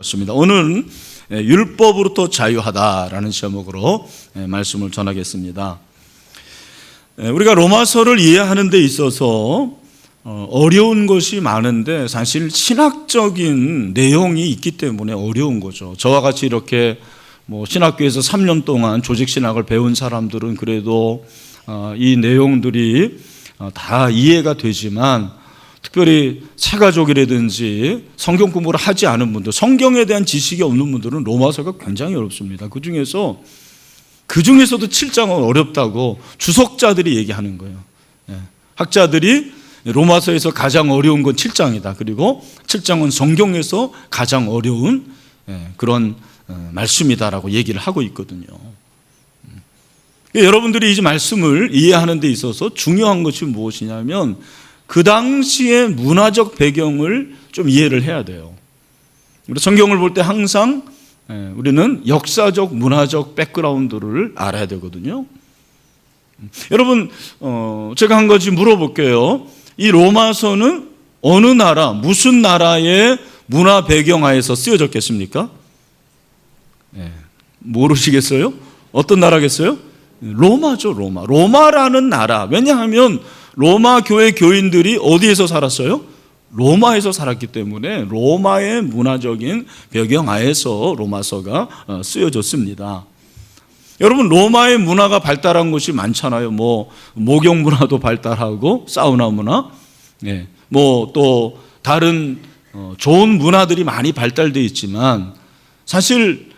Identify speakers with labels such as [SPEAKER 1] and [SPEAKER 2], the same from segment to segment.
[SPEAKER 1] 그렇습니다. 오늘은 율법으로부터 자유하다라는 제목으로 말씀을 전하겠습니다. 우리가 로마서를 이해하는 데 있어서 어려운 것이 많은데 사실 신학적인 내용이 있기 때문에 어려운 거죠. 저와 같이 이렇게 신학교에서 3년 동안 조직신학을 배운 사람들은 그래도 이 내용들이 다 이해가 되지만 특별히 새가족이라든지 성경 공부를 하지 않은 분들, 성경에 대한 지식이 없는 분들은 로마서가 굉장히 어렵습니다. 그중에서도 7장은 어렵다고 주석자들이 얘기하는 거예요. 학자들이 로마서에서 가장 어려운 건 7장이다. 그리고 7장은 성경에서 가장 어려운 그런 말씀이다라고 얘기를 하고 있거든요. 여러분들이 이 말씀을 이해하는 데 있어서 중요한 것이 무엇이냐면 그 당시의 문화적 배경을 좀 이해를 해야 돼요. 우리 성경을 볼 때 항상 우리는 역사적, 문화적 백그라운드를 알아야 되거든요. 여러분, 제가 한 가지 물어볼게요. 이 로마서는 어느 나라, 무슨 나라의 문화 배경 하에서 쓰여졌겠습니까? 모르시겠어요? 어떤 나라겠어요? 로마죠, 로마. 로마라는 나라. 왜냐하면 로마 교회 교인들이 어디에서 살았어요? 로마에서 살았기 때문에 로마의 문화적인 배경 하에서 로마서가 쓰여졌습니다. 여러분, 로마의 문화가 발달한 것이 많잖아요. 목욕 문화도 발달하고 사우나 문화, 또 다른 좋은 문화들이 많이 발달되어 있지만 사실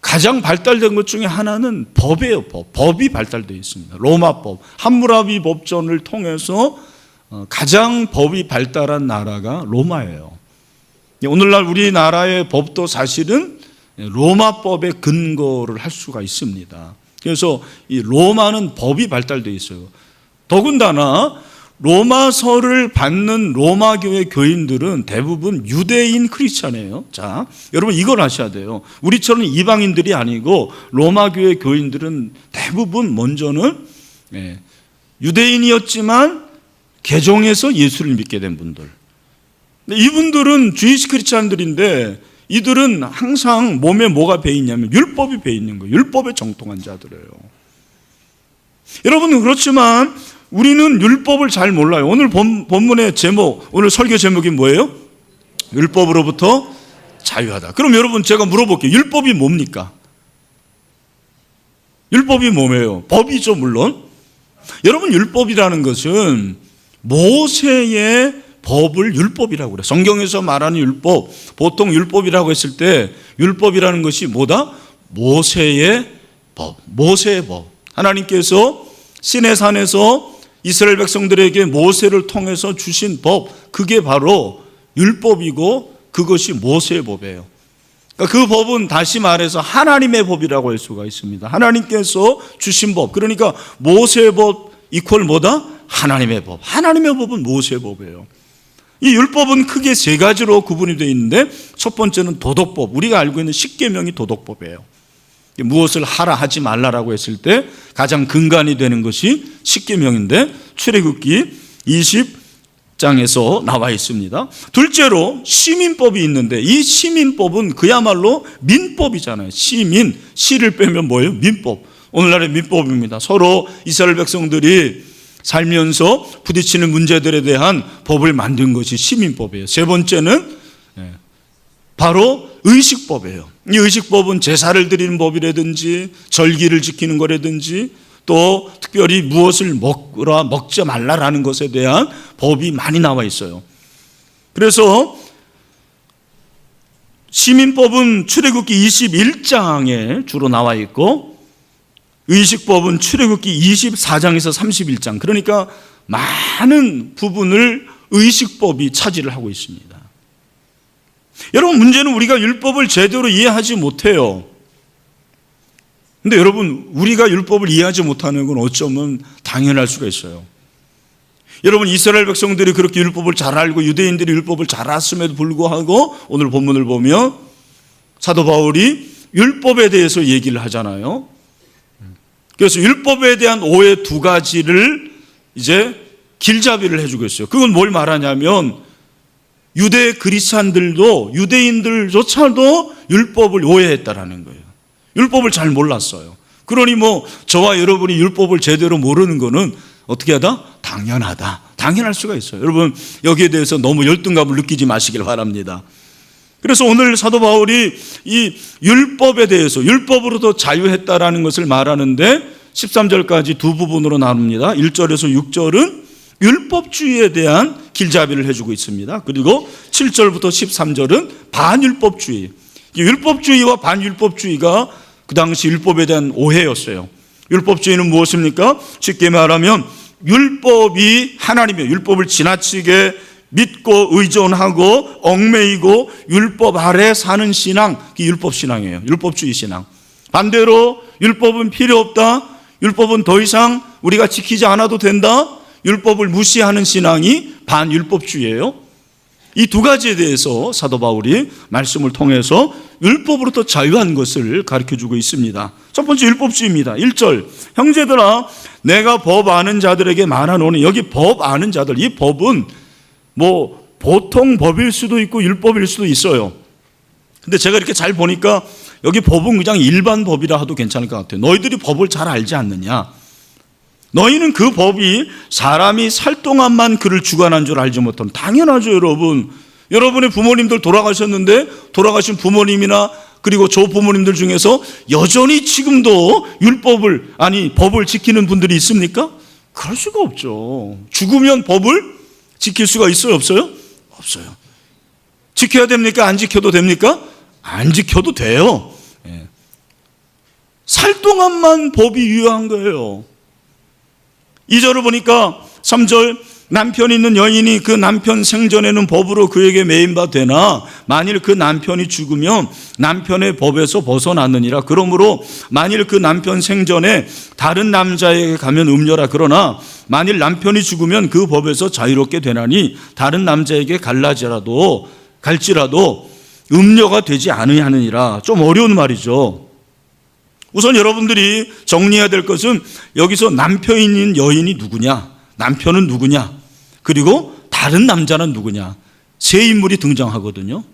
[SPEAKER 1] 가장 발달된 것 중에 하나는 법이에요. 법이 발달되어 있습니다. 로마법, 함무라비 법전을 통해서 가장 법이 발달한 나라가 로마예요. 오늘날 우리나라의 법도 사실은 로마법에 근거를 할 수가 있습니다. 그래서 이 로마는 법이 발달되어 있어요. 더군다나 로마서를 받는 로마 교회 교인들은 대부분 유대인 크리스찬이에요. 자, 여러분 이걸 아셔야 돼요. 우리처럼 이방인들이 아니고 로마 교회 교인들은 대부분 먼저는 유대인이었지만 개종해서 예수를 믿게 된 분들. 이분들은 주이시 크리스찬들인데 이들은 항상 몸에 뭐가 배어 있냐면 율법이 배어 있는 거예요. 율법에 정통한 자들이에요. 여러분, 그렇지만 우리는 율법을 잘 몰라요. 오늘 본문의 제목, 오늘 설교 제목이 뭐예요? 율법으로부터 자유하다. 그럼 여러분, 제가 물어볼게요. 율법이 뭡니까? 율법이 뭐예요? 법이죠, 물론. 여러분, 율법이라는 것은 모세의 법을 율법이라고 그래요. 성경에서 말하는 율법, 보통 율법이라고 했을 때 율법이라는 것이 뭐다? 모세의 법, 모세의 법. 하나님께서 시내산에서 이스라엘 백성들에게 모세를 통해서 주신 법, 그게 바로 율법이고 그것이 모세의 법이에요. 그러니까 그 법은 다시 말해서 하나님의 법이라고 할 수가 있습니다. 하나님께서 주신 법. 그러니까 모세의 법 이퀄 뭐다? 하나님의 법. 하나님의 법은 모세의 법이에요. 이 율법은 크게 세 가지로 구분이 되어 있는데 첫 번째는 도덕법. 우리가 알고 있는 십계명이 도덕법이에요. 무엇을 하라 하지 말라라고 했을 때 가장 근간이 되는 것이 십계명인데 출애굽기 20장에서 나와 있습니다. 둘째로 시민법이 있는데 이 시민법은 그야말로 민법이잖아요. 시민, 시를 빼면 뭐예요? 민법. 오늘날의 민법입니다. 서로 이스라엘 백성들이 살면서 부딪히는 문제들에 대한 법을 만든 것이 시민법이에요. 세 번째는 바로 의식법이에요. 이 의식법은 제사를 드리는 법이라든지 절기를 지키는 거라든지 또 특별히 무엇을 먹지 말라라는 것에 대한 법이 많이 나와 있어요. 그래서 시민법은 출애굽기 21장에 주로 나와 있고 의식법은 출애굽기 24장에서 31장, 그러니까 많은 부분을 의식법이 차지를 하고 있습니다. 여러분, 문제는 우리가 율법을 제대로 이해하지 못해요. 근데 여러분, 우리가 율법을 이해하지 못하는 건 어쩌면 당연할 수가 있어요. 여러분, 이스라엘 백성들이 그렇게 율법을 잘 알고 유대인들이 율법을 잘 알았음에도 불구하고 오늘 본문을 보면 사도 바울이 율법에 대해서 얘기를 하잖아요. 그래서 율법에 대한 오해 두 가지를 이제 길잡이를 해주고 있어요. 그건 뭘 말하냐면 유대 그리스도인들도 유대인들조차도 율법을 오해했다라는 거예요. 율법을 잘 몰랐어요. 그러니 저와 여러분이 율법을 제대로 모르는 거는 어떻게 하다? 당연하다. 당연할 수가 있어요. 여러분 여기에 대해서 너무 열등감을 느끼지 마시길 바랍니다. 그래서 오늘 사도 바울이 이 율법에 대해서 율법으로도 자유했다라는 것을 말하는데 13절까지 두 부분으로 나눕니다. 1절에서 6절은 율법주의에 대한 길잡이를 해주고 있습니다. 그리고 7절부터 13절은 반율법주의. 율법주의와 반율법주의가 그 당시 율법에 대한 오해였어요. 율법주의는 무엇입니까? 쉽게 말하면 율법이 하나님의 율법을 지나치게 믿고 의존하고 얽매이고 율법 아래 사는 신앙, 그게 율법신앙이에요. 율법주의 신앙. 반대로 율법은 필요 없다, 율법은 더 이상 우리가 지키지 않아도 된다, 율법을 무시하는 신앙이 반율법주의예요. 이 두 가지에 대해서 사도 바울이 말씀을 통해서 율법으로부터 자유한 것을 가르쳐주고 있습니다. 첫 번째 율법주의입니다. 1절, 형제들아 내가 법 아는 자들에게 말하노니, 여기 법 아는 자들, 이 법은 보통 법일 수도 있고 율법일 수도 있어요. 근데 제가 이렇게 잘 보니까 여기 법은 그냥 일반 법이라 해도 괜찮을 것 같아요. 너희들이 법을 잘 알지 않느냐? 너희는 그 법이 사람이 살 동안만 그를 주관한 줄 알지 못하는. 당연하죠. 여러분, 여러분의 부모님들 돌아가셨는데 돌아가신 부모님이나 그리고 조부모님들 중에서 여전히 지금도 법을 지키는 분들이 있습니까? 그럴 수가 없죠. 죽으면 법을 지킬 수가 있어요, 없어요? 없어요. 지켜야 됩니까? 안 지켜도 됩니까? 안 지켜도 돼요. 살 동안만 법이 유효한 거예요. 2절을 보니까 3절, 남편이 있는 여인이 그 남편 생전에는 법으로 그에게 매인 바 되나 만일 그 남편이 죽으면 남편의 법에서 벗어났느니라. 그러므로 만일 그 남편 생전에 다른 남자에게 가면 음녀라. 그러나 만일 남편이 죽으면 그 법에서 자유롭게 되나니 다른 남자에게 갈지라도 음녀가 되지 아니하느니라. 좀 어려운 말이죠. 우선 여러분들이 정리해야 될 것은 여기서 남편이 있는 여인이 누구냐, 남편은 누구냐, 그리고 다른 남자는 누구냐, 세 인물이 등장하거든요.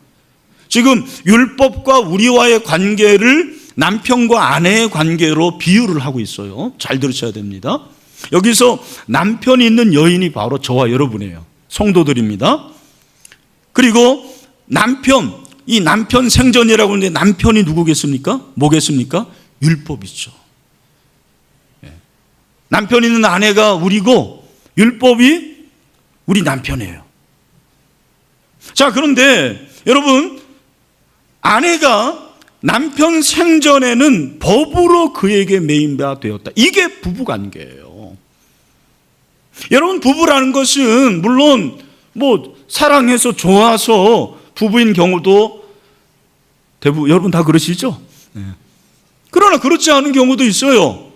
[SPEAKER 1] 지금 율법과 우리와의 관계를 남편과 아내의 관계로 비유를 하고 있어요. 잘 들으셔야 됩니다. 여기서 남편이 있는 여인이 바로 저와 여러분이에요. 성도들입니다. 그리고 이 남편 생전이라고 하는데 남편이 누구겠습니까? 뭐겠습니까? 율법이죠. 남편 있는 아내가 우리고 율법이 우리 남편이에요. 자, 그런데 여러분, 아내가 남편 생전에는 법으로 그에게 매인 바 되었다. 이게 부부관계예요. 여러분, 부부라는 것은 물론 사랑해서 좋아서 부부인 경우도 대부분 여러분 다 그러시죠? 그러나 그렇지 않은 경우도 있어요.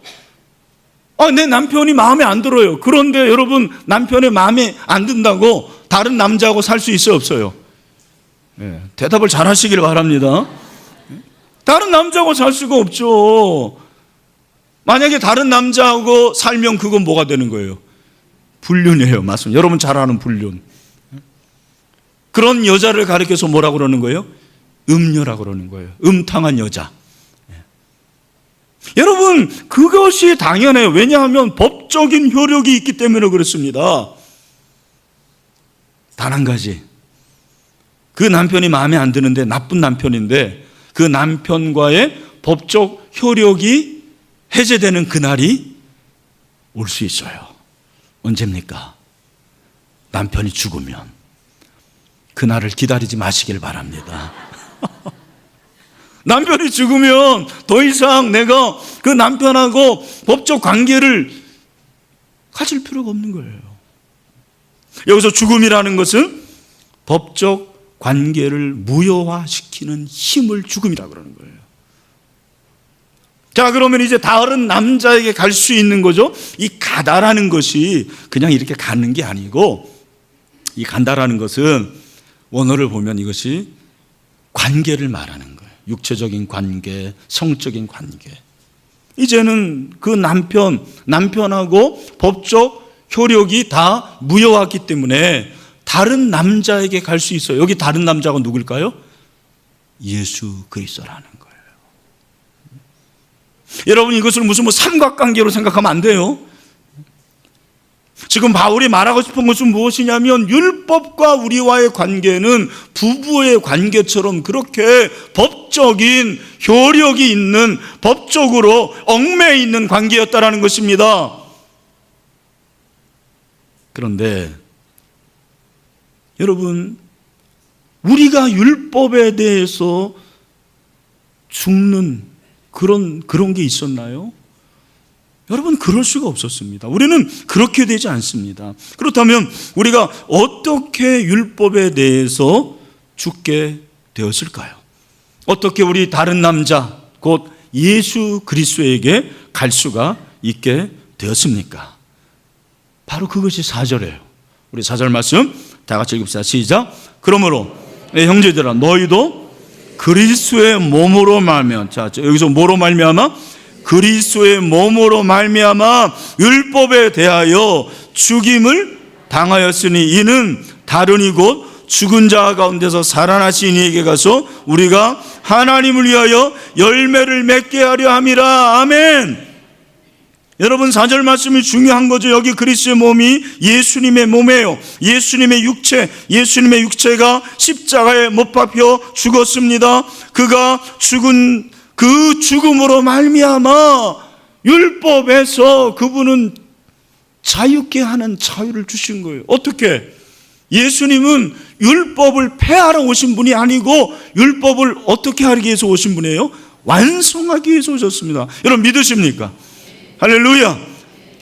[SPEAKER 1] 내 남편이 마음에 안 들어요. 그런데 여러분, 남편의 마음에 안 든다고 다른 남자하고 살 수 있어요, 없어요? 대답을 잘 하시길 바랍니다. 다른 남자하고 살 수가 없죠. 만약에 다른 남자하고 살면 그건 뭐가 되는 거예요? 불륜이에요. 맞습니다. 여러분 잘 아는 불륜. 그런 여자를 가리켜서 뭐라고 그러는 거예요? 음녀라고 그러는 거예요. 음탕한 여자. 여러분, 그것이 당연해요. 왜냐하면 법적인 효력이 있기 때문에 그렇습니다. 단 한 가지, 그 남편이 마음에 안 드는데, 나쁜 남편인데 그 남편과의 법적 효력이 해제되는 그날이 올 수 있어요. 언제입니까? 남편이 죽으면. 그날을 기다리지 마시길 바랍니다. 남편이 죽으면 더 이상 내가 그 남편하고 법적 관계를 가질 필요가 없는 거예요. 여기서 죽음이라는 것은 법적 관계를 무효화시키는 힘을 죽음이라고 그러는 거예요. 자, 그러면 이제 다른 남자에게 갈 수 있는 거죠. 이 가다라는 것이 그냥 이렇게 가는 게 아니고, 이 간다라는 것은 원어를 보면 이것이 관계를 말하는 거예요. 육체적인 관계, 성적인 관계. 이제는 그 남편하고 법적 효력이 다 무효화했기 때문에 다른 남자에게 갈 수 있어요. 여기 다른 남자가 누굴까요? 예수 그리스도라는 거예요. 여러분, 이것을 무슨 삼각관계로 생각하면 안 돼요. 지금 바울이 말하고 싶은 것은 무엇이냐면, 율법과 우리와의 관계는 부부의 관계처럼 그렇게 법적인 효력이 있는, 법적으로 얽매여 있는 관계였다라는 것입니다. 그런데 여러분, 우리가 율법에 대해서 죽는 그런 게 있었나요? 여러분, 그럴 수가 없었습니다. 우리는 그렇게 되지 않습니다. 그렇다면 우리가 어떻게 율법에 대해서 죽게 되었을까요? 어떻게 우리 다른 남자, 곧 예수 그리스도에게 갈 수가 있게 되었습니까? 바로 그것이 4절이에요. 우리 4절 말씀 다 같이 읽읍시다. 시작. 그러므로 형제들아, 너희도 그리스도의 몸으로 말미암아, 자, 여기서 뭐로 말미암아? 그리스도의 몸으로 말미암아 율법에 대하여 죽임을 당하였으니, 이는 다른이 곧 죽은 자 가운데서 살아나신 이에게 가서 우리가 하나님을 위하여 열매를 맺게 하려 함이라. 아멘. 여러분, 4절 말씀이 중요한 거죠. 여기 그리스도의 몸이 예수님의 몸이에요. 예수님의 육체가 십자가에 못 박혀 죽었습니다. 그가 죽은 그 죽음으로 말미암아 율법에서 그분은 자유케 하는 자유를 주신 거예요. 어떻게? 예수님은 율법을 폐하러 오신 분이 아니고 율법을 어떻게 하기 위해서 오신 분이에요? 완성하기 위해서 오셨습니다. 여러분, 믿으십니까? 할렐루야.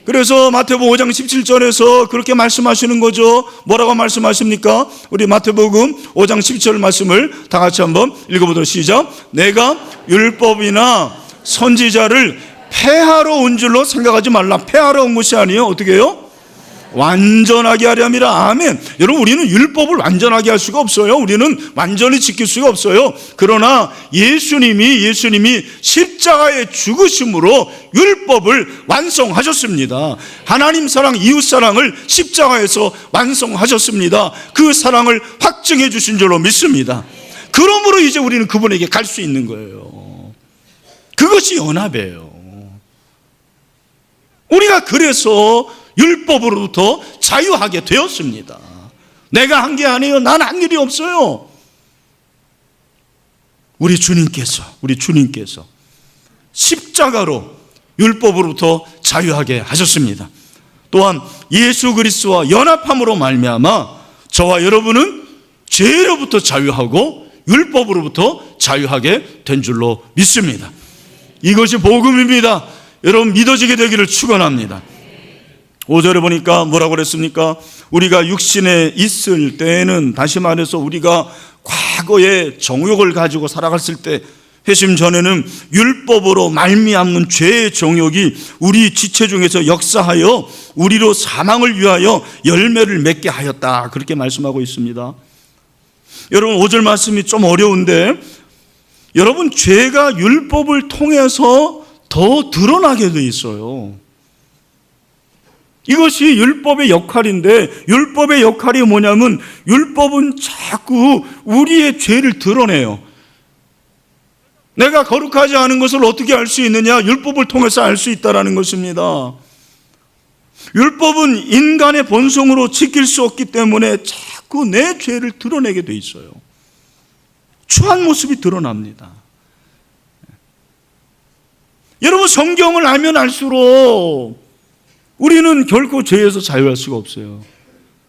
[SPEAKER 1] 그래서 마태복음 5장 17절에서 그렇게 말씀하시는 거죠. 뭐라고 말씀하십니까? 우리 마태복음 5장 17절 말씀을 다 같이 한번 읽어보도록. 시작. 내가 율법이나 선지자를 폐하러 온 줄로 생각하지 말라. 폐하러 온 것이 아니에요. 어떻게 해요? 완전하게 하려 함이라. 아멘. 여러분, 우리는 율법을 완전하게 할 수가 없어요. 우리는 완전히 지킬 수가 없어요. 그러나 예수님이 십자가의 죽으심으로 율법을 완성하셨습니다. 하나님 사랑, 이웃 사랑을 십자가에서 완성하셨습니다. 그 사랑을 확증해 주신 줄로 믿습니다. 그러므로 이제 우리는 그분에게 갈 수 있는 거예요. 그것이 연합이에요. 우리가 그래서 율법으로부터 자유하게 되었습니다. 내가 한 게 아니에요. 난 한 일이 없어요. 우리 주님께서 십자가로 율법으로부터 자유하게 하셨습니다. 또한 예수 그리스도와 연합함으로 말미암아 저와 여러분은 죄로부터 자유하고 율법으로부터 자유하게 된 줄로 믿습니다. 이것이 복음입니다. 여러분, 믿어지게 되기를 축원합니다. 5절에 보니까 뭐라고 그랬습니까? 우리가 육신에 있을 때에는, 다시 말해서 우리가 과거의 정욕을 가지고 살아갔을 때, 회심 전에는 율법으로 말미암는 죄의 정욕이 우리 지체 중에서 역사하여 우리로 사망을 위하여 열매를 맺게 하였다. 그렇게 말씀하고 있습니다. 여러분, 5절 말씀이 좀 어려운데, 여러분, 죄가 율법을 통해서 더 드러나게 돼 있어요. 이것이 율법의 역할인데, 율법의 역할이 뭐냐면 율법은 자꾸 우리의 죄를 드러내요. 내가 거룩하지 않은 것을 어떻게 알 수 있느냐? 율법을 통해서 알 수 있다는 것입니다. 율법은 인간의 본성으로 지킬 수 없기 때문에 자꾸 내 죄를 드러내게 돼 있어요. 추한 모습이 드러납니다. 여러분, 성경을 알면 알수록 우리는 결코 죄에서 자유할 수가 없어요.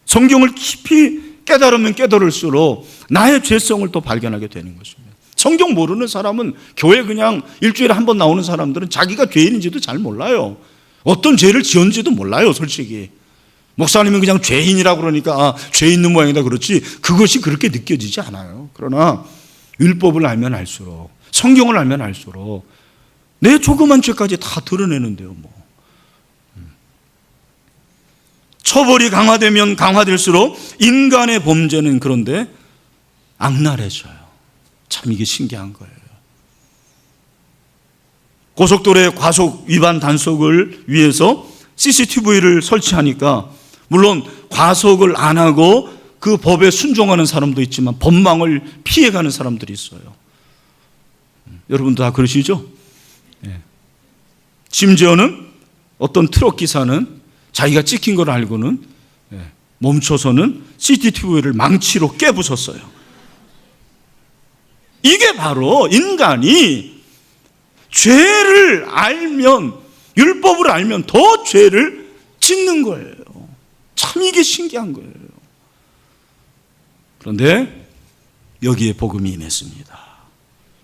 [SPEAKER 1] 성경을 깊이 깨달으면 깨달을수록 나의 죄성을 또 발견하게 되는 것입니다. 성경 모르는 사람은, 교회 그냥 일주일에 한 번 나오는 사람들은 자기가 죄인인지도 잘 몰라요. 어떤 죄를 지었는지도 몰라요, 솔직히. 목사님은 그냥 죄인이라고 그러니까 죄 있는 모양이다 그렇지, 그것이 그렇게 느껴지지 않아요. 그러나 율법을 알면 알수록, 성경을 알면 알수록 내 조그만 죄까지 다 드러내는데요. 처벌이 강화되면 강화될수록 인간의 범죄는 그런데 악랄해져요. 참 이게 신기한 거예요. 고속도로의 과속 위반 단속을 위해서 CCTV를 설치하니까, 물론 과속을 안 하고 그 법에 순종하는 사람도 있지만 법망을 피해가는 사람들이 있어요. 여러분도 다 그러시죠? 심지어는 어떤 트럭 기사는 자기가 찍힌 걸 알고는 멈춰서는 CCTV를 망치로 깨부쉈어요. 이게 바로 인간이 죄를 알면, 율법을 알면 더 죄를 짓는 거예요. 참 이게 신기한 거예요. 그런데 여기에 복음이 임했습니다.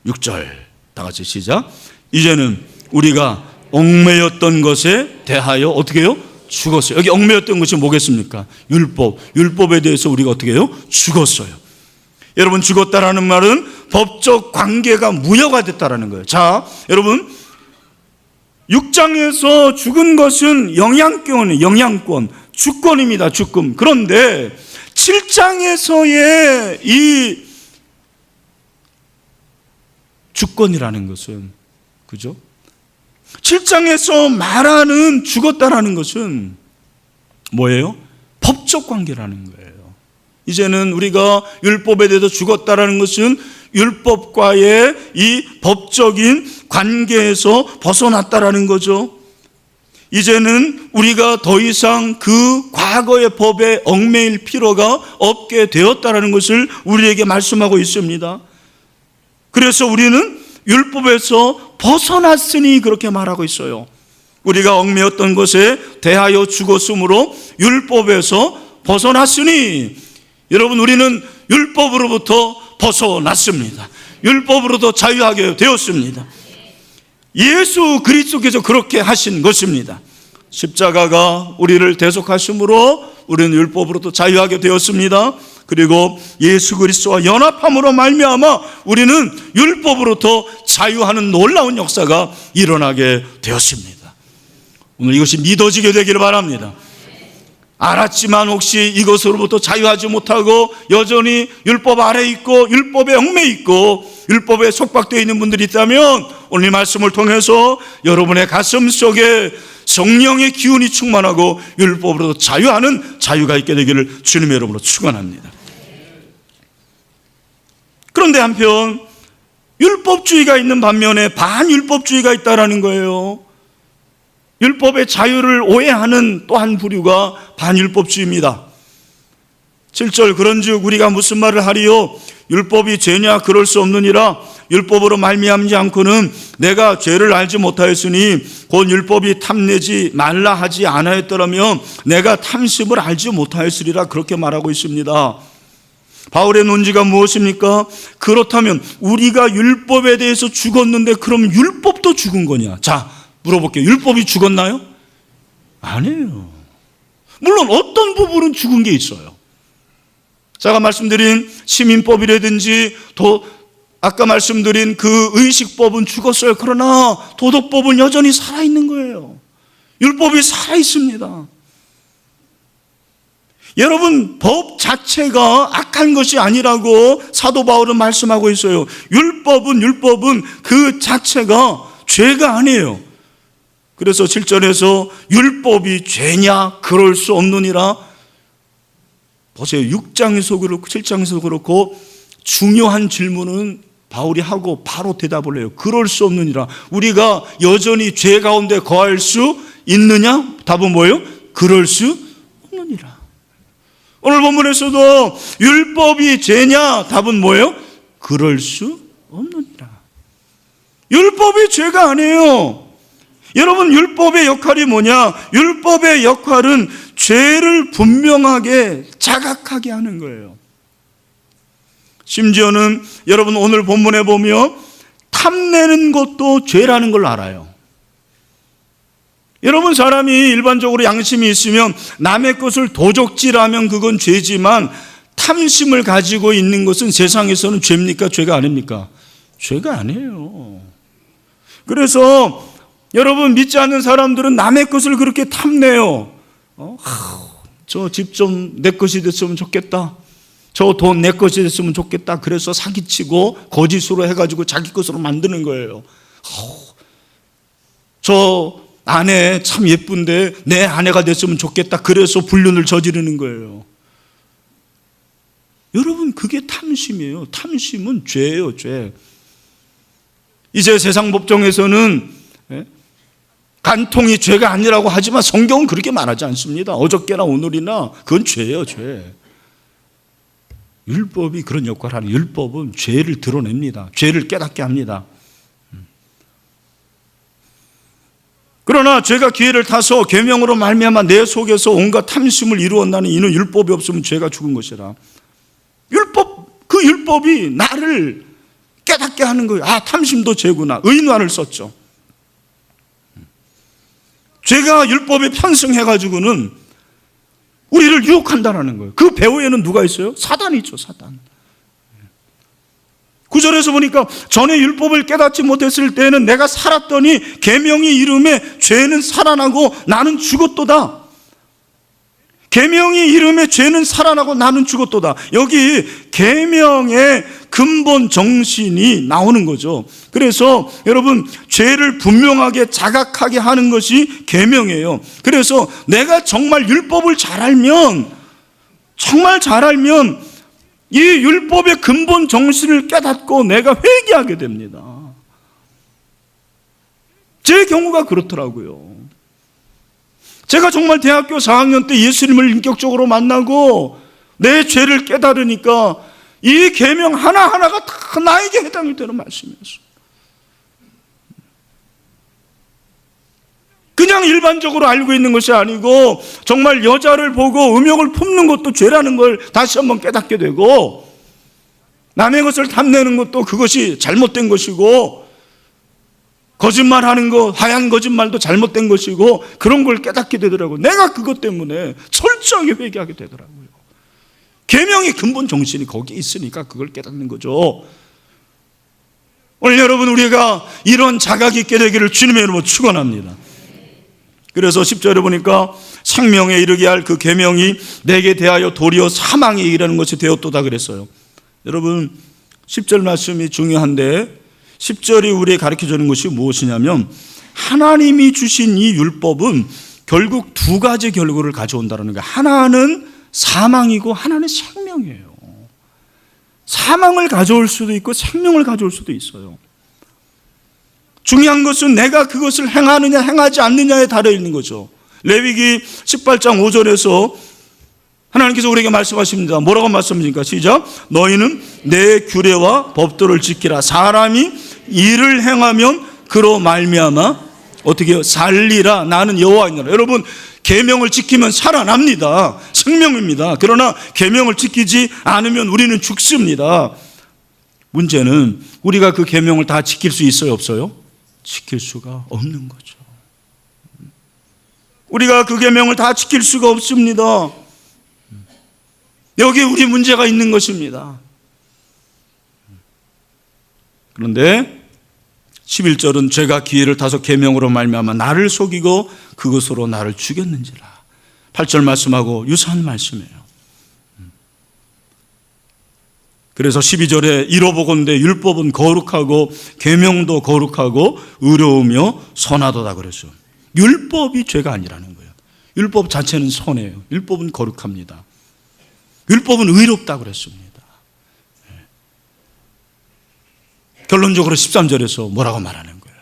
[SPEAKER 1] 6절 다 같이 시작. 이제는 우리가 얽매였던 것에 대하여 어떻게 해요? 죽었어요. 여기 얽매였던 것이 뭐겠습니까? 율법. 율법에 대해서 우리가 어떻게 해요? 죽었어요. 여러분, 죽었다라는 말은 법적 관계가 무효화됐다라는 거예요. 자, 여러분, 6장에서 죽은 것은 영향권, 주권입니다. 주권. 그런데 7장에서의 이 주권이라는 것은, 그죠? 7장에서 말하는 죽었다라는 것은 뭐예요? 법적 관계라는 거예요. 이제는 우리가 율법에 대해서 죽었다라는 것은 율법과의 이 법적인 관계에서 벗어났다라는 거죠. 이제는 우리가 더 이상 그 과거의 법에 얽매일 필요가 없게 되었다라는 것을 우리에게 말씀하고 있습니다. 그래서 우리는 율법에서 벗어났으니 그렇게 말하고 있어요. 우리가 얽매였던 것에 대하여 죽었으므로 율법에서 벗어났으니, 여러분, 우리는 율법으로부터 벗어났습니다. 율법으로부터 자유하게 되었습니다. 예수 그리스도께서 그렇게 하신 것입니다. 십자가가 우리를 대속하심으로 우리는 율법으로부터 자유하게 되었습니다. 그리고 예수 그리스도와 연합함으로 말미암아 우리는 율법으로부터 자유하는 놀라운 역사가 일어나게 되었습니다. 오늘 이것이 믿어지게 되기를 바랍니다. 알았지만 혹시 이것으로부터 자유하지 못하고 여전히 율법 아래 있고 율법에 얽매 있고 율법에 속박되어 있는 분들이 있다면 오늘 이 말씀을 통해서 여러분의 가슴 속에 성령의 기운이 충만하고 율법으로부터 자유하는 자유가 있게 되기를 주님의 이름으로 축원합니다. 그런데 한편 율법주의가 있는 반면에 반율법주의가 있다라는 거예요. 율법의 자유를 오해하는 또 한 부류가 반율법주의입니다. 7절, 그런즉 우리가 무슨 말을 하리요? 율법이 죄냐? 그럴 수 없느니라. 율법으로 말미암지 않고는 내가 죄를 알지 못하였으니 곧 율법이 탐내지 말라 하지 않았더라면 내가 탐심을 알지 못하였으리라. 그렇게 말하고 있습니다. 바울의 논지가 무엇입니까? 그렇다면 우리가 율법에 대해서 죽었는데 그럼 율법도 죽은 거냐? 자, 물어볼게요. 율법이 죽었나요? 아니에요. 물론 어떤 부분은 죽은 게 있어요. 제가 말씀드린 시민법이라든지 또 아까 말씀드린 그 의식법은 죽었어요. 그러나 도덕법은 여전히 살아있는 거예요. 율법이 살아있습니다. 여러분, 법 자체가 악한 것이 아니라고 사도 바울은 말씀하고 있어요. 율법은 그 자체가 죄가 아니에요. 그래서 7절에서 율법이 죄냐? 그럴 수 없느니라. 보세요. 6장에서 그렇고 7장에서 그렇고 중요한 질문은 바울이 하고 바로 대답을 해요. 그럴 수 없느니라. 우리가 여전히 죄 가운데 거할 수 있느냐? 답은 뭐예요? 그럴 수 없느니라. 오늘 본문에서도 율법이 죄냐? 답은 뭐예요? 그럴 수 없느니라. 율법이 죄가 아니에요. 여러분, 율법의 역할이 뭐냐? 율법의 역할은 죄를 분명하게 자각하게 하는 거예요. 심지어는 여러분 오늘 본문에 보면 탐내는 것도 죄라는 걸 알아요. 여러분, 사람이 일반적으로 양심이 있으면 남의 것을 도적질하면 그건 죄지만 탐심을 가지고 있는 것은 세상에서는 죄입니까? 죄가 아닙니까? 죄가 아니에요. 그래서 여러분, 믿지 않는 사람들은 남의 것을 그렇게 탐내요. 저 집 좀 내 것이 됐으면 좋겠다. 저 돈 내 것이 됐으면 좋겠다. 그래서 사기치고 거짓으로 해가지고 자기 것으로 만드는 거예요. 저 아내 참 예쁜데 내 아내가 됐으면 좋겠다. 그래서 불륜을 저지르는 거예요. 여러분, 그게 탐심이에요. 탐심은 죄예요, 죄. 이제 세상 법정에서는 간통이 죄가 아니라고 하지만 성경은 그렇게 말하지 않습니다. 어저께나 오늘이나 그건 죄예요, 죄. 율법이 그런 역할을 하는, 율법은 죄를 드러냅니다. 죄를 깨닫게 합니다. 그러나 죄가 기회를 타서 계명으로 말미암아 내 속에서 온갖 탐심을 이루었나니 이는 율법이 없으면 죄가 죽은 것이라. 그 율법이 나를 깨닫게 하는 거예요. 아, 탐심도 죄구나. 의인화를 썼죠. 죄가 율법에 편승해가지고는 우리를 유혹한다는 거예요. 그 배후에는 누가 있어요? 사단이 있죠, 사단. 9절에서 보니까 전에 율법을 깨닫지 못했을 때에는 내가 살았더니 계명이 이름에 죄는 살아나고 나는 죽었도다. 계명이 이름에 죄는 살아나고 나는 죽었도다. 여기 계명의 근본 정신이 나오는 거죠. 그래서 여러분, 죄를 분명하게 자각하게 하는 것이 계명이에요. 그래서 내가 정말 율법을 정말 잘 알면 이 율법의 근본 정신을 깨닫고 내가 회개하게 됩니다. 제 경우가 그렇더라고요. 제가 정말 대학교 4학년 때 예수님을 인격적으로 만나고 내 죄를 깨달으니까 이 계명 하나하나가 다 나에게 해당이 되는 말씀이었어요. 그냥 일반적으로 알고 있는 것이 아니고 정말 여자를 보고 음욕을 품는 것도 죄라는 걸 다시 한번 깨닫게 되고, 남의 것을 탐내는 것도 그것이 잘못된 것이고, 거짓말하는 거, 하얀 거짓말도 잘못된 것이고, 그런 걸 깨닫게 되더라고요. 내가 그것 때문에 철저하게 회개하게 되더라고요. 계명의 근본 정신이 거기 있으니까 그걸 깨닫는 거죠. 오늘 여러분, 우리가 이런 자각이 있게 되기를 주님의 이름으로 축원합니다. 그래서 10절에 보니까 생명에 이르게 할 그 계명이 내게 대하여 도리어 사망에 이르는 것이 되었도다 그랬어요. 여러분, 10절 말씀이 중요한데 10절이 우리에게 가르쳐주는 것이 무엇이냐면, 하나님이 주신 이 율법은 결국 두 가지 결과를 가져온다는 거예요. 하나는 사망이고 하나는 생명이에요. 사망을 가져올 수도 있고 생명을 가져올 수도 있어요. 중요한 것은 내가 그것을 행하느냐 행하지 않느냐에 달려 있는 거죠. 레위기 18장 5절에서 하나님께서 우리에게 말씀하십니다. 뭐라고 말씀하십니까? 시작. 너희는 내 규례와 법도를 지키라. 사람이 이를 행하면 그로 말미암아 어떻게 해요? 살리라. 나는 여호와이니라. 여러분, 계명을 지키면 살아납니다. 생명입니다. 그러나 계명을 지키지 않으면 우리는 죽습니다. 문제는 우리가 그 계명을 다 지킬 수 있어요, 없어요? 지킬 수가 없는 거죠. 우리가 그 계명을 다 지킬 수가 없습니다. 여기에 우리 문제가 있는 것입니다. 그런데 11절은 죄가 기회를 타서 계명으로 말미암아 나를 속이고 그것으로 나를 죽였는지라. 8절 말씀하고 유사한 말씀이에요. 그래서 12절에 이러보건대 율법은 거룩하고 계명도 거룩하고 의로우며 선하도다 그랬어요. 율법이 죄가 아니라는 거예요. 율법 자체는 선해요. 율법은 거룩합니다. 율법은 의롭다 그랬습니다. 결론적으로 13절에서 뭐라고 말하는 거예요?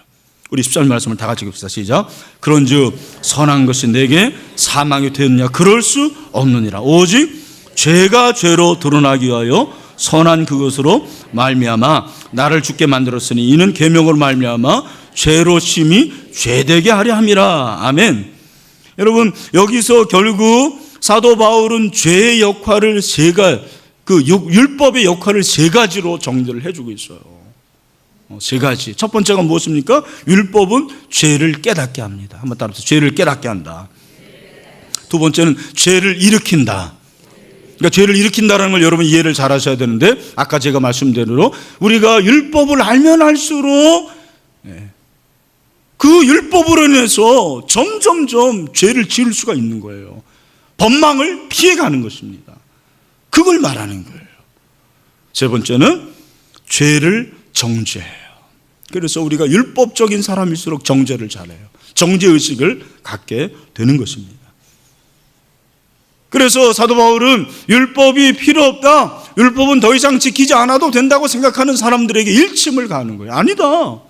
[SPEAKER 1] 우리 13절 말씀을 다 같이 읽읍시다. 시작. 그런즉 선한 것이 내게 사망이 되었느냐? 그럴 수 없느니라. 오직 죄가 죄로 드러나기 위하여 선한 그것으로 말미암아 나를 죽게 만들었으니 이는 계명으로 말미암아 죄로 심히 죄되게 하려 함이라. 아멘. 여러분, 여기서 결국 사도 바울은 죄의 역할을 율법의 역할을 세 가지로 정리를 해주고 있어요. 세 가지. 첫 번째가 무엇입니까? 율법은 죄를 깨닫게 합니다. 한번 따라서 죄를 깨닫게 한다. 두 번째는 죄를 일으킨다. 그러니까 죄를 일으킨다는 걸 여러분 이해를 잘 하셔야 되는데, 아까 제가 말씀드린 대로 우리가 율법을 알면 알수록 그 율법으로 인해서 점점점 죄를 지을 수가 있는 거예요. 법망을 피해가는 것입니다. 그걸 말하는 거예요. 세 번째는 죄를 정죄해요. 그래서 우리가 율법적인 사람일수록 정죄를 잘해요. 정죄의식을 갖게 되는 것입니다. 그래서 사도 바울은 율법이 필요 없다, 율법은 더 이상 지키지 않아도 된다고 생각하는 사람들에게 일침을 가는 거예요. 아니다.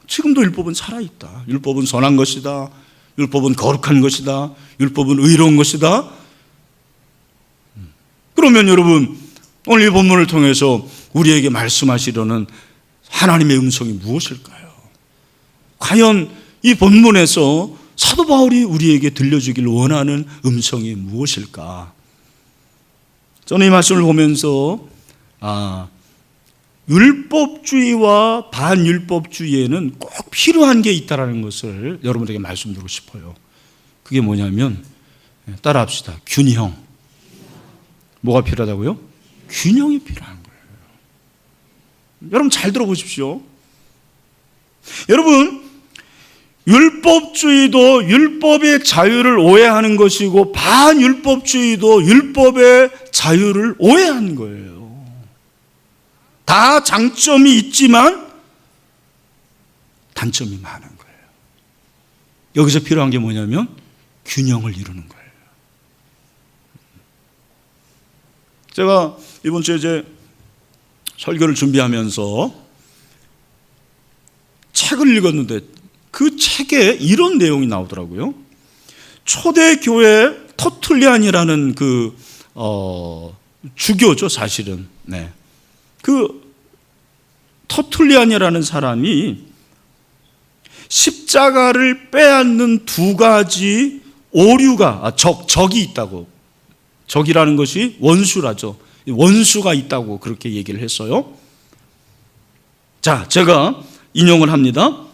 [SPEAKER 1] 지금도 율법은 살아있다. 율법은 선한 것이다. 율법은 거룩한 것이다. 율법은 의로운 것이다. 그러면 여러분, 오늘 이 본문을 통해서 우리에게 말씀하시려는 하나님의 음성이 무엇일까요? 과연 이 본문에서 사도 바울이 우리에게 들려주길 원하는 음성이 무엇일까? 저는 이 말씀을 보면서 율법주의와 반율법주의에는 꼭 필요한 게 있다는 것을 여러분에게 말씀드리고 싶어요. 그게 뭐냐면, 따라합시다. 균형. 뭐가 필요하다고요? 균형이 필요한 거예요. 여러분 잘 들어보십시오. 여러분, 율법주의도 율법의 자유를 오해하는 것이고 반율법주의도 율법의 자유를 오해하는 거예요. 다 장점이 있지만 단점이 많은 거예요. 여기서 필요한 게 뭐냐면 균형을 이루는 거예요. 제가 이번 주에 이제 설교를 준비하면서 책을 읽었는데 그 책에 이런 내용이 나오더라고요. 초대교회 터툴리안이라는 주교죠, 사실은. 네. 그 터툴리안이라는 사람이 십자가를 빼앗는 두 가지 오류가, 적이 있다고. 적이라는 것이 원수라죠. 원수가 있다고 그렇게 얘기를 했어요. 자, 제가 인용을 합니다.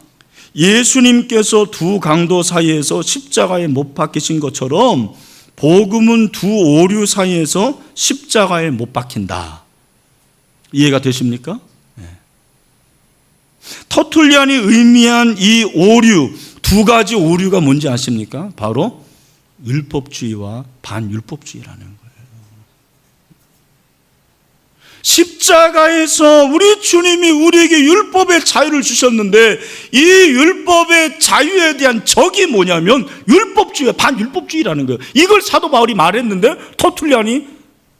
[SPEAKER 1] 예수님께서 두 강도 사이에서 십자가에 못 박히신 것처럼 복음은 두 오류 사이에서 십자가에 못 박힌다. 이해가 되십니까? 네. 터툴리안이 의미한 이 오류, 두 가지 오류가 뭔지 아십니까? 바로 율법주의와 반율법주의라는 거예요. 십자가에서 우리 주님이 우리에게 율법의 자유를 주셨는데 이 율법의 자유에 대한 적이 뭐냐면 율법주의, 반율법주의라는 거예요. 이걸 사도 바울이 말했는데 터툴리안이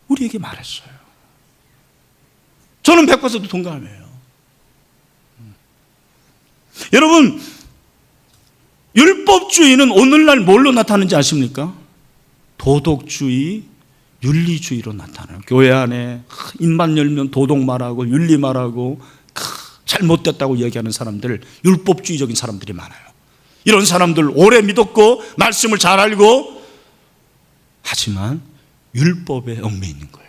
[SPEAKER 1] 우리에게 말했어요. 저는 100% 동감해요. 여러분, 율법주의는 오늘날 뭘로 나타나는지 아십니까? 도덕주의, 윤리주의로 나타나요. 교회 안에 입만 열면 도덕 말하고 윤리 말하고 잘못됐다고 얘기하는 사람들, 율법주의적인 사람들이 많아요. 이런 사람들 오래 믿었고 말씀을 잘 알고 하지만 율법에 얽매여 있는 거예요.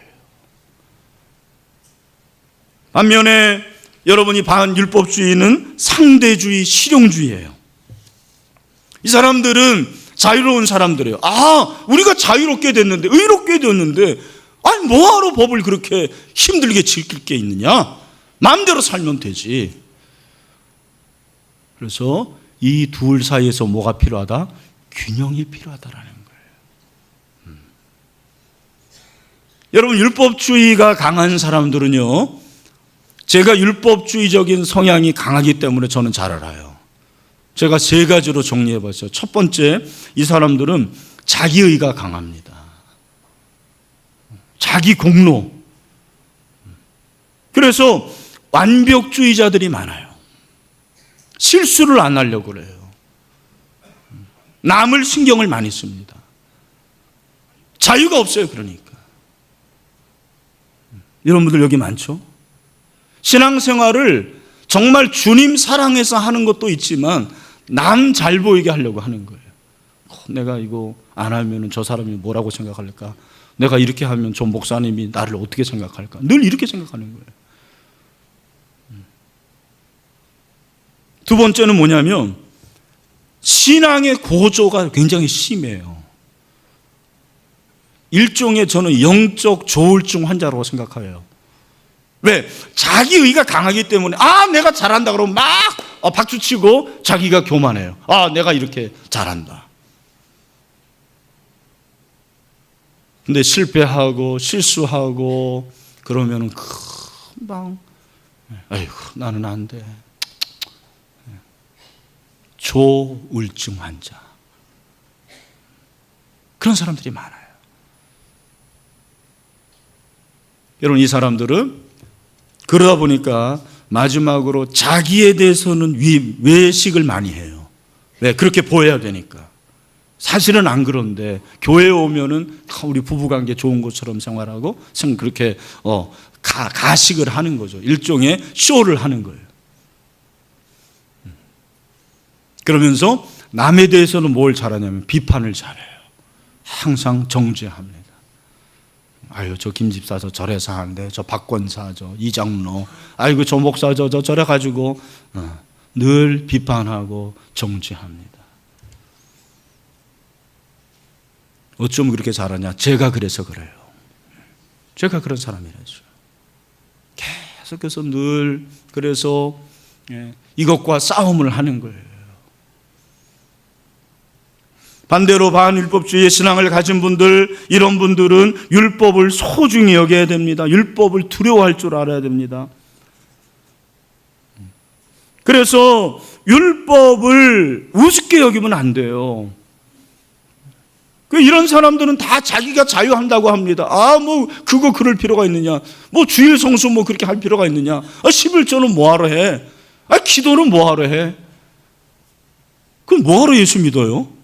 [SPEAKER 1] 반면에 여러분이 반율법주의는 상대주의, 실용주의예요. 이 사람들은 자유로운 사람들이에요. 우리가 자유롭게 됐는데, 의롭게 됐는데, 뭐하러 법을 그렇게 힘들게 지킬 게 있느냐? 마음대로 살면 되지. 그래서 이 둘 사이에서 뭐가 필요하다? 균형이 필요하다라는 거예요. 여러분, 율법주의가 강한 사람들은요, 제가 율법주의적인 성향이 강하기 때문에 저는 잘 알아요. 제가 세 가지로 정리해 봤어요. 첫 번째, 이 사람들은 자기의가 강합니다. 자기 공로. 그래서 완벽주의자들이 많아요. 실수를 안 하려고 그래요. 남을 신경을 많이 씁니다. 자유가 없어요, 그러니까. 여러분들 여기 많죠? 신앙생활을 정말 주님 사랑해서 하는 것도 있지만 남 잘 보이게 하려고 하는 거예요. 내가 이거 안 하면 저 사람이 뭐라고 생각할까? 내가 이렇게 하면 저 목사님이 나를 어떻게 생각할까? 늘 이렇게 생각하는 거예요. 두 번째는 뭐냐면 신앙의 고조가 굉장히 심해요. 일종의 저는 영적 조울증 환자라고 생각해요. 왜? 자기의가 강하기 때문에 내가 잘한다 그러면 막 박수치고 자기가 교만해요. 내가 이렇게 잘한다. 근데 실패하고 실수하고 그러면 금방 아이고 나는 안 돼. 조울증 환자. 그런 사람들이 많아요. 여러분, 이 사람들은 그러다 보니까 마지막으로 자기에 대해서는 외식을 많이 해요. 왜? 그렇게 보여야 되니까. 사실은 안 그런데 교회에 오면은 우리 부부관계 좋은 것처럼 생활하고 그렇게 가식을 하는 거죠. 일종의 쇼를 하는 거예요. 그러면서 남에 대해서는 뭘 잘하냐면 비판을 잘해요. 항상 정죄합니다. 아유, 저 김집사 저 저래서 하는데, 저 박권사 저 이장로, 아이고 저 목사 저 저래 가지고 늘 비판하고 정죄합니다. 어쩜 그렇게 잘하냐? 제가 그래서 그래요. 제가 그런 사람이라죠. 계속해서 늘 그래서 이것과 싸움을 하는 거예요. 반대로 반율법주의 신앙을 가진 분들, 이런 분들은 율법을 소중히 여겨야 됩니다. 율법을 두려워할 줄 알아야 됩니다. 그래서 율법을 우습게 여기면 안 돼요. 이런 사람들은 다 자기가 자유한다고 합니다. 그거 그럴 필요가 있느냐? 주일 성수 그렇게 할 필요가 있느냐? 11조는 뭐하러 해? 기도는 뭐하러 해? 그럼 뭐하러 예수 믿어요?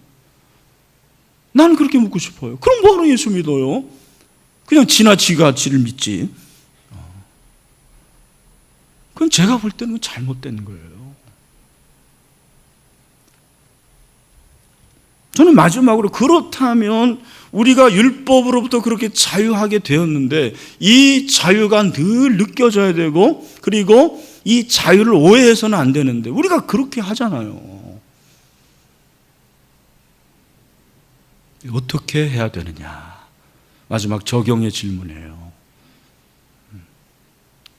[SPEAKER 1] 나는 그렇게 묻고 싶어요. 그럼 뭐하러 예수 믿어요? 그냥 지가 지를 믿지. 그건 제가 볼 때는 잘못된 거예요. 저는 마지막으로, 그렇다면 우리가 율법으로부터 그렇게 자유하게 되었는데 이 자유가 늘 느껴져야 되고, 그리고 이 자유를 오해해서는 안 되는데 우리가 그렇게 하잖아요. 어떻게 해야 되느냐? 마지막 적용의 질문이에요.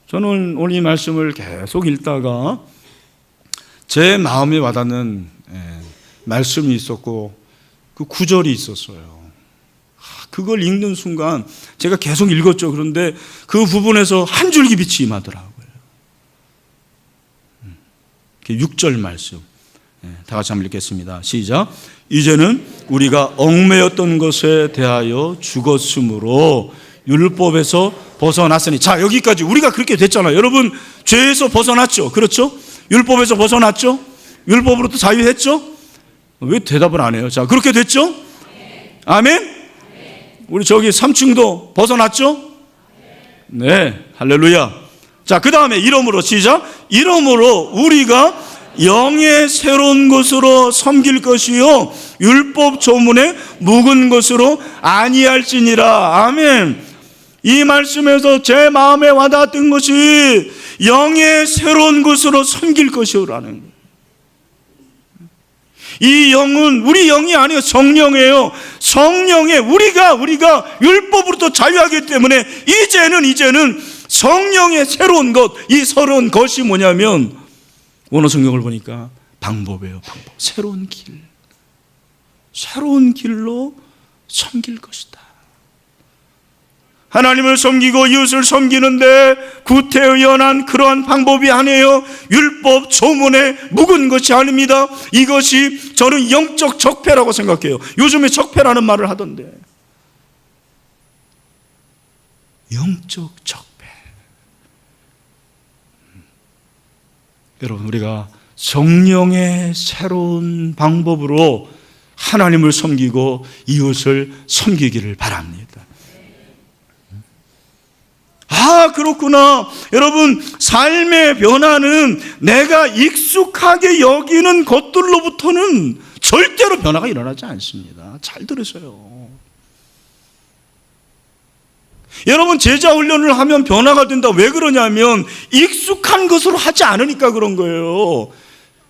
[SPEAKER 1] 저는 오늘 이 말씀을 계속 읽다가 제 마음에 와닿는 말씀이 있었고, 그 구절이 있었어요. 그걸 읽는 순간 제가 계속 읽었죠. 그런데 그 부분에서 한 줄기 빛이 임하더라고요. 6절 말씀, 다 같이 한번 읽겠습니다. 시작. 이제는 우리가 얽매였던 것에 대하여 죽었으므로 율법에서 벗어났으니. 자, 여기까지 우리가 그렇게 됐잖아요. 여러분, 죄에서 벗어났죠. 그렇죠? 율법에서 벗어났죠? 율법으로부터 자유했죠? 왜 대답을 안 해요? 자, 그렇게 됐죠? 아멘? 우리 저기 3층도 벗어났죠? 네, 할렐루야. 자, 그 다음에 이러므로, 시작. 이러므로 우리가 영의 새로운 것으로 섬길 것이요 율법 조문에 묵은 것으로 아니할지니라. 아멘. 이 말씀에서 제 마음에 와닿았던 것이 영의 새로운 것으로 섬길 것이라는 거예요. 이 영은 우리 영이 아니에요. 성령이에요. 성령에 우리가 율법으로부터 자유하기 때문에 이제는 성령의 새로운 것, 이 새로운 것이 뭐냐면 원어 성경을 보니까 방법이에요. 방법. 새로운 길로 섬길 것이다. 하나님을 섬기고 이웃을 섬기는데 구태의연한 그러한 방법이 아니에요. 율법 조문에 묵은 것이 아닙니다. 이것이 저는 영적 적폐라고 생각해요. 요즘에 적폐라는 말을 하던데, 영적 적폐. 여러분, 우리가 성령의 새로운 방법으로 하나님을 섬기고 이웃을 섬기기를 바랍니다. 그렇구나. 여러분, 삶의 변화는 내가 익숙하게 여기는 것들로부터는 절대로 변화가 일어나지 않습니다. 잘 들으세요. 여러분, 제자 훈련을 하면 변화가 된다. 왜 그러냐면 익숙한 것으로 하지 않으니까 그런 거예요.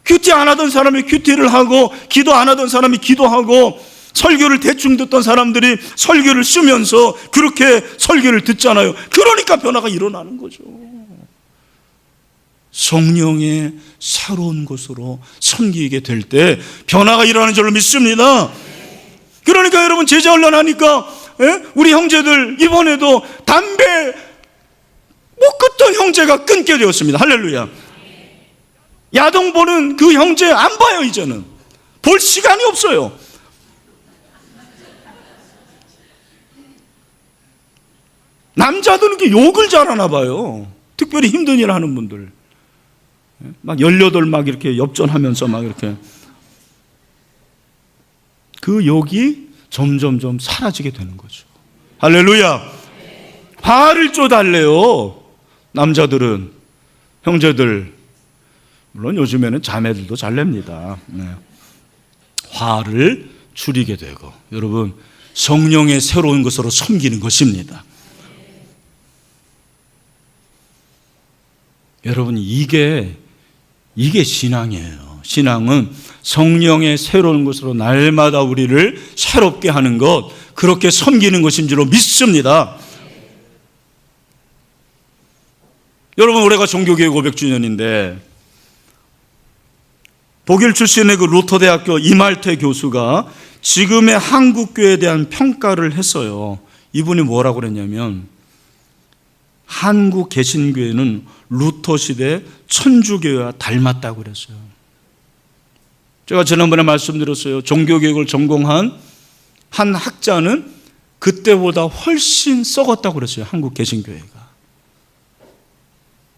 [SPEAKER 1] 큐티 안 하던 사람이 큐티를 하고, 기도 안 하던 사람이 기도하고, 설교를 대충 듣던 사람들이 설교를 쓰면서 그렇게 설교를 듣잖아요. 그러니까 변화가 일어나는 거죠. 성령의 새로운 것으로 섬기게 될 때 변화가 일어나는 줄로 믿습니다. 그러니까 여러분, 제자 훈련하니까 우리 형제들 이번에도 담배 못 끊던 형제가 끊게 되었습니다. 할렐루야. 야동 보는 그 형제 안 봐요. 이제는 볼 시간이 없어요. 남자들은 이렇게 욕을 잘하나 봐요. 특별히 힘든 일 하는 분들. 막 18 막 이렇게 엽전하면서 막 이렇게. 그 욕이 점점점 사라지게 되는 거죠. 할렐루야. 화를 쪼달래요. 남자들은, 형제들, 물론 요즘에는 자매들도 잘 냅니다. 화를 줄이게 되고, 여러분, 성령의 새로운 것으로 섬기는 것입니다. 여러분, 이게 신앙이에요. 신앙은 성령의 새로운 것으로 날마다 우리를 새롭게 하는 것, 그렇게 섬기는 것인 줄로 믿습니다. 여러분, 올해가 종교개혁 500주년인데 독일 출신의 그 루터대학교 이말테 교수가 지금의 한국교회에 대한 평가를 했어요. 이분이 뭐라고 그랬냐면, 한국 개신교회는 루터 시대 천주교회와 닮았다고 그랬어요. 제가 지난번에 말씀드렸어요. 종교개혁을 전공한 한 학자는 그때보다 훨씬 썩었다고 그랬어요. 한국 개신교회가.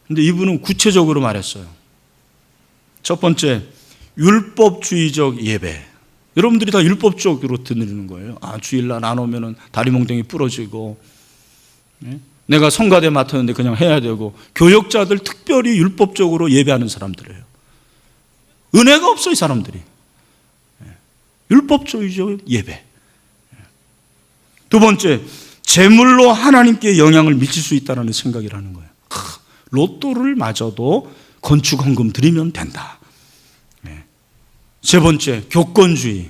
[SPEAKER 1] 근데 이분은 구체적으로 말했어요. 첫 번째, 율법주의적 예배. 여러분들이 다 율법적으로 드리는 거예요. 주일날 안 오면 다리 몽둥이 부러지고, 내가 성가대 맡았는데 그냥 해야 되고, 교역자들 특별히 율법적으로 예배하는 사람들이에요. 은혜가 없어, 이 사람들이. 율법주의적 예배. 두 번째, 재물로 하나님께 영향을 미칠 수 있다는 생각이라는 거예요. 로또를 마저도 건축 헌금 드리면 된다. 세 번째, 교권주의.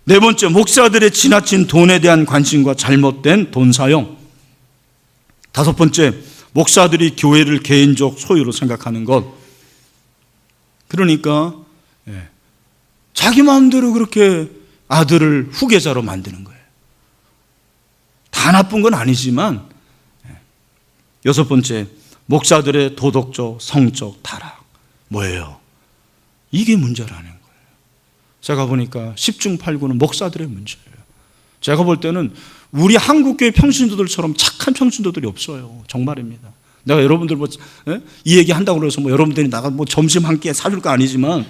[SPEAKER 1] 네 번째, 목사들의 지나친 돈에 대한 관심과 잘못된 돈 사용. 다섯 번째, 목사들이 교회를 개인적 소유로 생각하는 것. 그러니까 자기 마음대로 그렇게 아들을 후계자로 만드는 거예요. 다 나쁜 건 아니지만. 여섯 번째, 목사들의 도덕적, 성적 타락. 뭐예요? 이게 문제라는 거예요. 제가 보니까 10중 8구는 목사들의 문제예요. 제가 볼 때는 우리 한국교회 평신도들처럼 착한 평신도들이 없어요. 정말입니다. 내가 여러분들 이 얘기 한다고 그래서 여러분들이 나가 점심 한 끼 사줄 거 아니지만,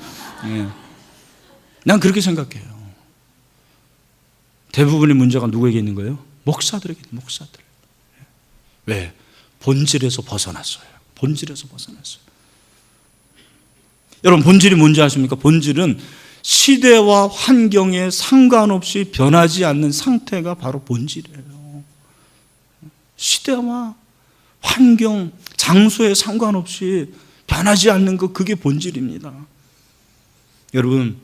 [SPEAKER 1] 난 그렇게 생각해요. 대부분의 문제가 누구에게 있는 거예요? 목사들에게 있는 목사들. 왜? 본질에서 벗어났어요. 본질에서 벗어났어요. 여러분, 본질이 뭔지 아십니까? 본질은 시대와 환경에 상관없이 변하지 않는 상태가 바로 본질이에요. 시대와 환경, 장소에 상관없이 변하지 않는 것, 그게 본질입니다. 여러분,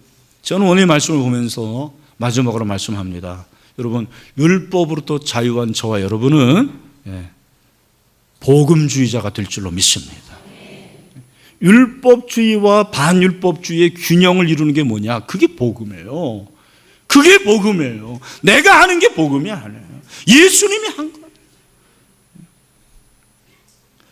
[SPEAKER 1] 저는 오늘 말씀을 보면서 마지막으로 말씀합니다. 여러분, 율법으로부터 자유한 저와 여러분은 복음주의자가 될 줄로 믿습니다. 율법주의와 반율법주의의 균형을 이루는 게 뭐냐? 그게 복음이에요. 그게 복음이에요. 내가 하는 게 복음이 아니에요. 예수님이 한 거예요.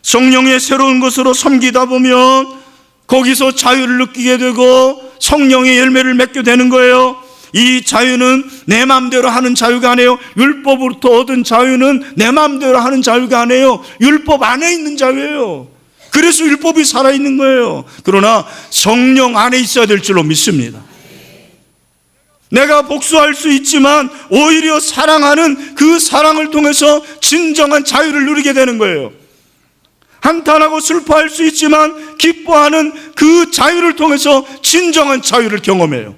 [SPEAKER 1] 성령의 새로운 것으로 섬기다 보면 거기서 자유를 느끼게 되고 성령의 열매를 맺게 되는 거예요. 이 자유는 내 마음대로 하는 자유가 아니에요. 율법으로부터 얻은 자유는 내 마음대로 하는 자유가 아니에요. 율법 안에 있는 자유예요. 그래서 율법이 살아있는 거예요. 그러나 성령 안에 있어야 될 줄로 믿습니다. 내가 복수할 수 있지만 오히려 사랑하는 그 사랑을 통해서 진정한 자유를 누리게 되는 거예요. 한탄하고 슬퍼할 수 있지만 기뻐하는 그 자유를 통해서 진정한 자유를 경험해요.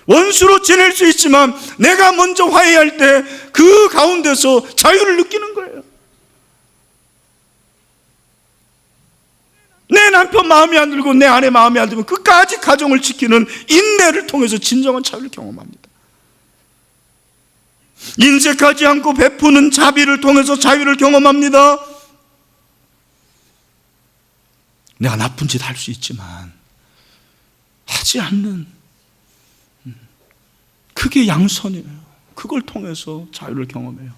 [SPEAKER 1] 원수로 지낼 수 있지만 내가 먼저 화해할 때 그 가운데서 자유를 느끼는 거예요. 내 남편 마음에 안 들고 내 아내 마음에 안 들면 끝까지 가정을 지키는 인내를 통해서 진정한 자유를 경험합니다. 인색하지 않고 베푸는 자비를 통해서 자유를 경험합니다. 내가 나쁜 짓 할 수 있지만 하지 않는, 그게 양선이에요. 그걸 통해서 자유를 경험해요.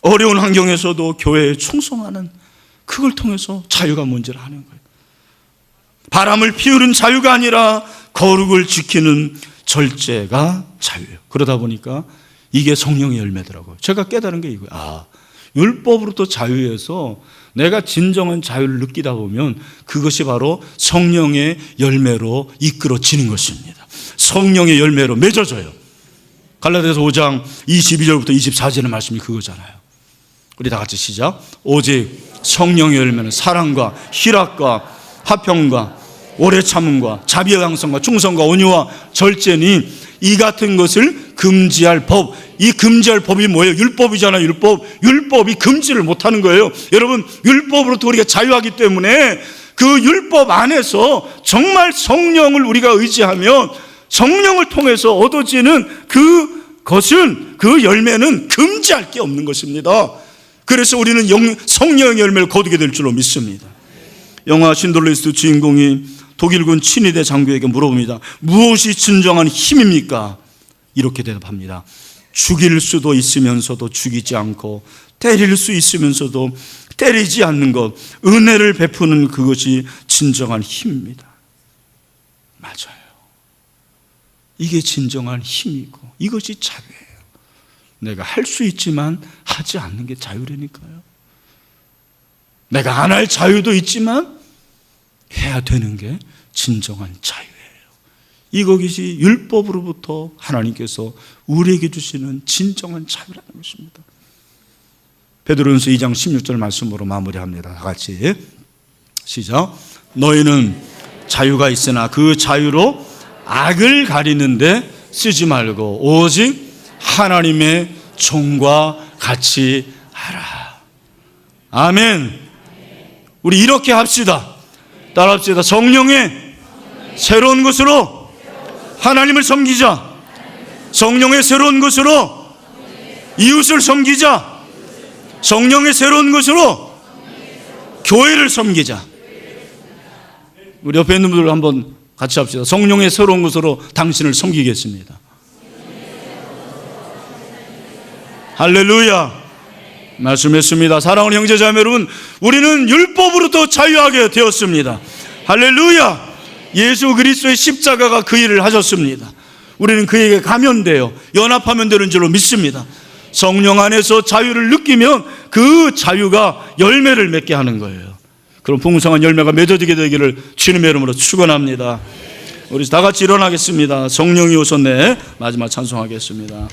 [SPEAKER 1] 어려운 환경에서도 교회에 충성하는, 그걸 통해서 자유가 뭔지를 아는 거예요. 바람을 피우는 자유가 아니라 거룩을 지키는 절제가 자유예요. 그러다 보니까 이게 성령의 열매더라고요. 제가 깨달은 게 이거예요. 율법으로부터 자유해서 내가 진정한 자유를 느끼다 보면 그것이 바로 성령의 열매로 이끌어지는 것입니다. 성령의 열매로 맺어져요. 갈라디아서 5장 22절부터 24절의 말씀이 그거잖아요. 우리 다 같이 시작. 오직 성령의 열매는 사랑과 희락과 화평과 오래 참음과 자비와 양성과 충성과 온유와 절제니 이 같은 것을 금지할 법. 이 금지할 법이 뭐예요? 율법이잖아요. 율법이 금지를 못하는 거예요. 여러분, 율법으로부터 우리가 자유하기 때문에 그 율법 안에서 정말 성령을 우리가 의지하면 성령을 통해서 얻어지는 그것은, 그 열매는 금지할 게 없는 것입니다. 그래서 우리는 성령의 열매를 거두게 될 줄로 믿습니다. 영화 신들리스트 주인공이 독일군 친위대 장교에게 물어봅니다. 무엇이 진정한 힘입니까? 이렇게 대답합니다. 죽일 수도 있으면서도 죽이지 않고 때릴 수 있으면서도 때리지 않는 것, 은혜를 베푸는 그것이 진정한 힘입니다. 맞아요. 이게 진정한 힘이고 이것이 자유예요. 내가 할 수 있지만 하지 않는 게 자유라니까요. 내가 안 할 자유도 있지만 해야 되는 게 진정한 자유예요. 이것이 율법으로부터 하나님께서 우리에게 주시는 진정한 자유라는 것입니다. 베드로전서 2장 16절 말씀으로 마무리합니다. 다 같이 시작. 너희는 자유가 있으나 그 자유로 악을 가리는데 쓰지 말고 오직 하나님의 종과 같이 하라. 아멘. 우리 이렇게 합시다. 따라합시다. 성령의 새로운 것으로 하나님을 섬기자. 성령의 새로운 것으로 이웃을 섬기자. 성령의 새로운 것으로 교회를 섬기자. 우리 옆에 있는 분들 한번 같이 합시다. 성령의 새로운 것으로 당신을 섬기겠습니다. 할렐루야. 말씀했습니다. 사랑하는 형제자매 여러분, 우리는 율법으로부터 자유하게 되었습니다. 할렐루야. 예수 그리스도의 십자가가 그 일을 하셨습니다. 우리는 그에게 가면 돼요. 연합하면 되는 줄로 믿습니다. 성령 안에서 자유를 느끼면 그 자유가 열매를 맺게 하는 거예요. 그럼 풍성한 열매가 맺어지게 되기를 주님의 이름으로 축원합니다. 우리 다 같이 일어나겠습니다. 성령이 오셨네. 마지막 찬송하겠습니다.